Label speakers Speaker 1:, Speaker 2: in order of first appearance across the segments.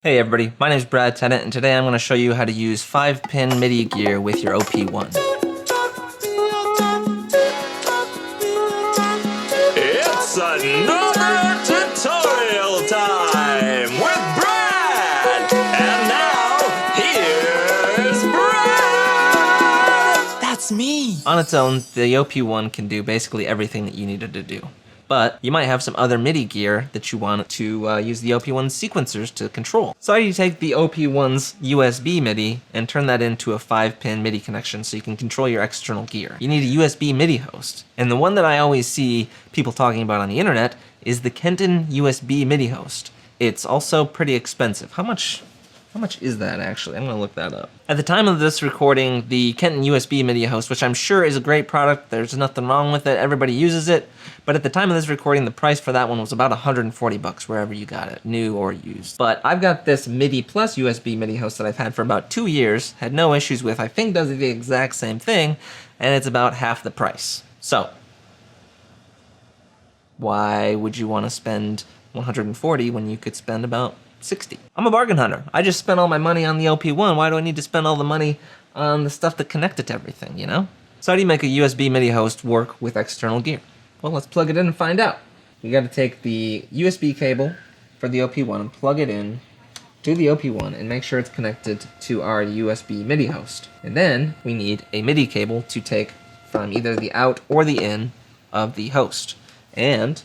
Speaker 1: Hey everybody, my name is Brad Tennant, and today I'm going to show you how to use 5-pin MIDI gear with your OP-1.
Speaker 2: It's another tutorial time with Brad! And now, here's Brad! That's me!
Speaker 1: On its own, the OP-1 can do basically everything that you needed to do. But you might have some other MIDI gear that you want to use the OP-1's sequencers to control. So you take the OP-1's USB MIDI and turn that into a 5-pin MIDI connection so you can control your external gear. You need a USB Midi Host. And the one that I always see people talking about on the internet is the Kenton USB Midi Host. It's also pretty expensive. How much is that actually? I'm gonna look that up. At the time of this recording, the Kenton USB Midi Host, which I'm sure is a great product, there's nothing wrong with it, everybody uses it, but at the time of this recording, the price for that one was about 140 bucks wherever you got it, new or used. But I've got this Midiplus USB Midi Host that I've had for about 2 years, had no issues with, I think does the exact same thing, and it's about half the price. So, why would you want to spend 140 when you could spend about 60? I'm a bargain hunter. I just spent all my money on the OP-1. Why do I need to spend all the money on the stuff that connected to everything, you know? So how do you make a USB MIDI host work with external gear? Well, let's plug it in and find out. We got to take the USB cable for the OP-1 and plug it in to the OP-1 and make sure it's connected to our USB MIDI host. And then we need a MIDI cable to take from either the out or the in of the host. And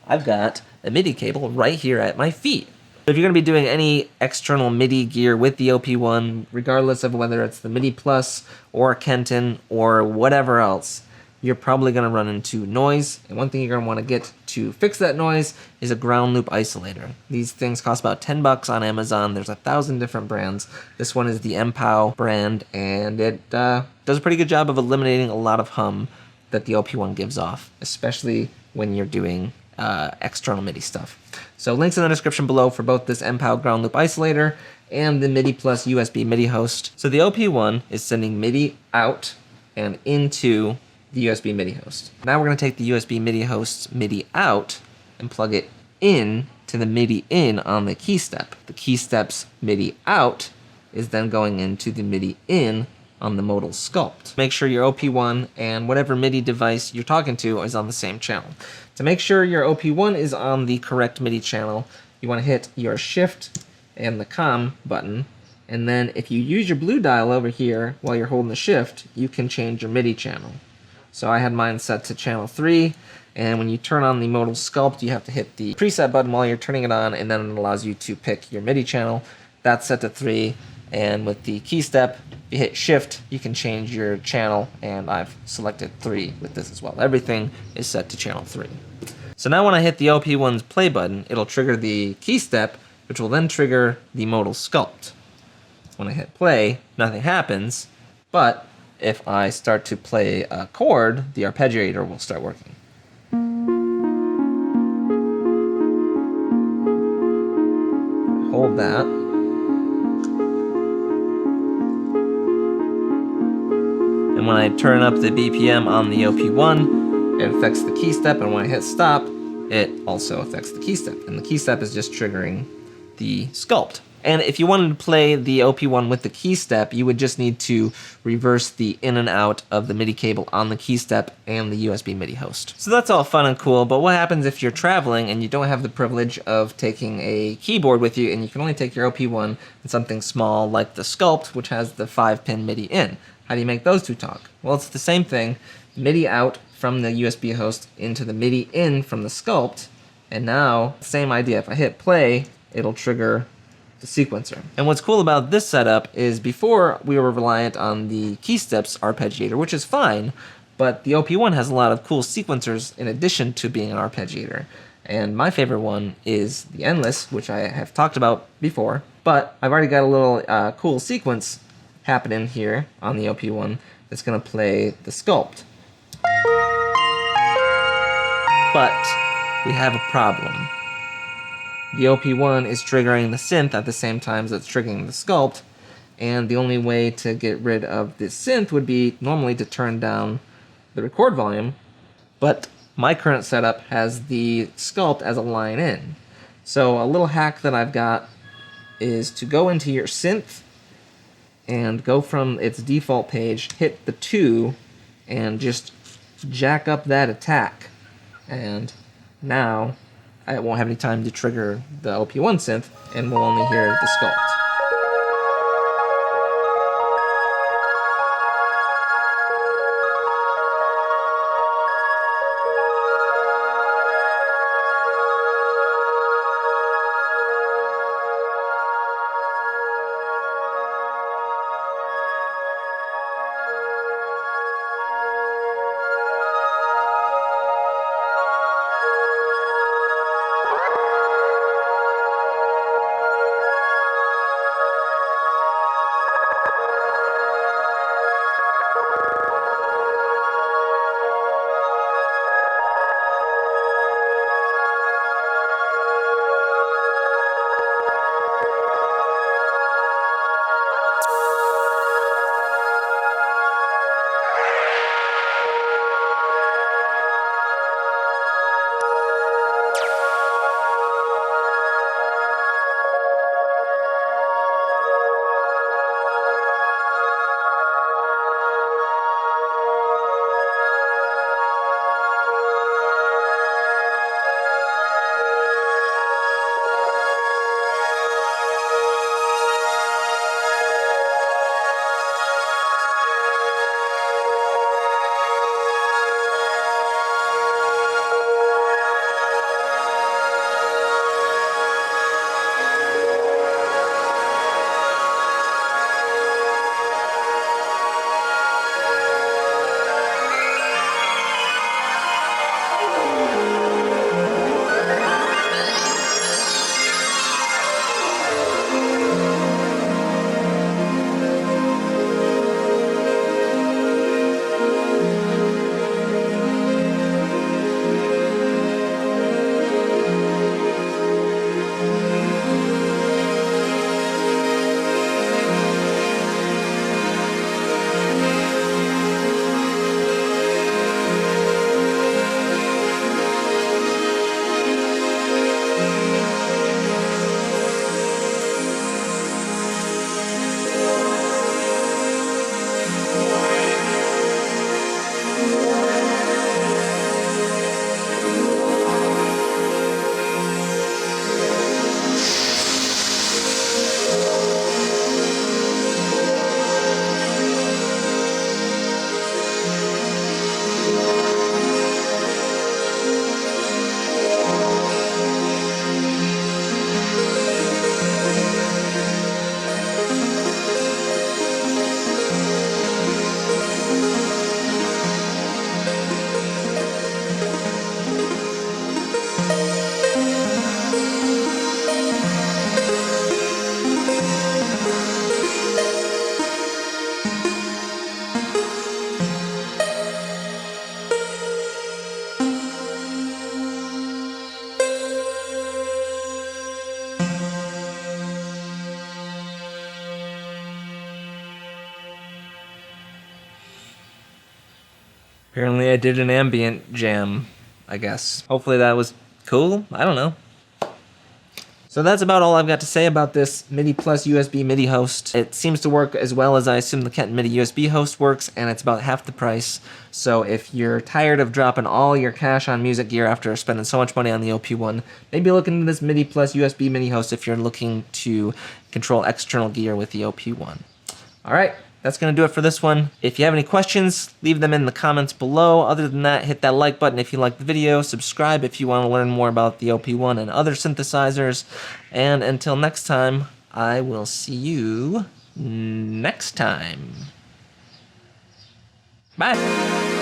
Speaker 1: I've got a MIDI cable right here at my feet. If you're going to be doing any external MIDI gear with the OP-1, regardless of whether it's the Midiplus or Kenton or whatever else, you're probably going to run into noise. And one thing you're going to want to get to fix that noise is a ground loop isolator. These things cost about 10 bucks on Amazon. There's 1,000 different brands. This one is the MPOW brand, and it does a pretty good job of eliminating a lot of hum that the OP-1 gives off, especially when you're doing external MIDI stuff. So links in the description below for both this MPOW ground loop isolator and the Midiplus USB MIDI host. So the OP-1 is sending MIDI out and into the USB MIDI host. Now we're going to take the USB MIDI host's MIDI out and plug it in to the MIDI in on the Keystep. The Keystep's MIDI out is then going into the MIDI in on the Modal Skulpt. Make sure your OP-1 and whatever MIDI device you're talking to is on the same channel. To make sure your OP-1 is on the correct MIDI channel, you want to hit your Shift and the COM button, and then if you use your blue dial over here while you're holding the Shift, you can change your MIDI channel. So I had mine set to channel 3, and when you turn on the Modal Skulpt, you have to hit the preset button while you're turning it on, and then it allows you to pick your MIDI channel. That's set to 3, and with the Keystep, you hit Shift, you can change your channel, and I've selected 3 with this as well. Everything is set to channel 3. So now when I hit the OP-1's play button, it'll trigger the Keystep, which will then trigger the Modal Skulpt. When I hit play, nothing happens, but if I start to play a chord, the arpeggiator will start working. Hold that. And when I turn up the BPM on the OP-1, it affects the Keystep, and when I hit stop, it also affects the Keystep. And the Keystep is just triggering the Skulpt. And if you wanted to play the OP-1 with the Keystep, you would just need to reverse the in and out of the MIDI cable on the Keystep and the USB MIDI host. So that's all fun and cool, but what happens if you're traveling and you don't have the privilege of taking a keyboard with you, and you can only take your OP-1 and something small like the Skulpt, which has the 5-pin MIDI in? How do you make those two talk? Well, it's the same thing. MIDI out from the USB host into the MIDI in from the Skulpt, and now, same idea. If I hit play, it'll trigger the sequencer. And what's cool about this setup is before we were reliant on the Keystep's arpeggiator, which is fine, but the OP-1 has a lot of cool sequencers in addition to being an arpeggiator. And my favorite one is the Endless, which I have talked about before, but I've already got a little cool sequence happening here on the OP-1 that's going to play the Skulpt. But we have a problem. The OP-1 is triggering the synth at the same time as it's triggering the Skulpt, and the only way to get rid of the synth would be normally to turn down the record volume, but my current setup has the Skulpt as a line in. So a little hack that I've got is to go into your synth and go from its default page, hit the 2, and just jack up that attack. And now I won't have any time to trigger the OP-1 synth, and we'll only hear the sculpt. Apparently I did an ambient jam, I guess. Hopefully that was cool. I don't know. So that's about all I've got to say about this Midiplus USB Midi Host. It seems to work as well as I assume the Kent Midi USB Host works, and it's about half the price. So if you're tired of dropping all your cash on music gear after spending so much money on the OP-1, maybe look into this Midiplus USB Midi Host if you're looking to control external gear with the OP-1. Alright, that's going to do it for this one. If you have any questions, leave them in the comments below. Other than that, hit that like button if you like the video, subscribe if you want to learn more about the OP-1 and other synthesizers, and until next time, I will see you next time. Bye!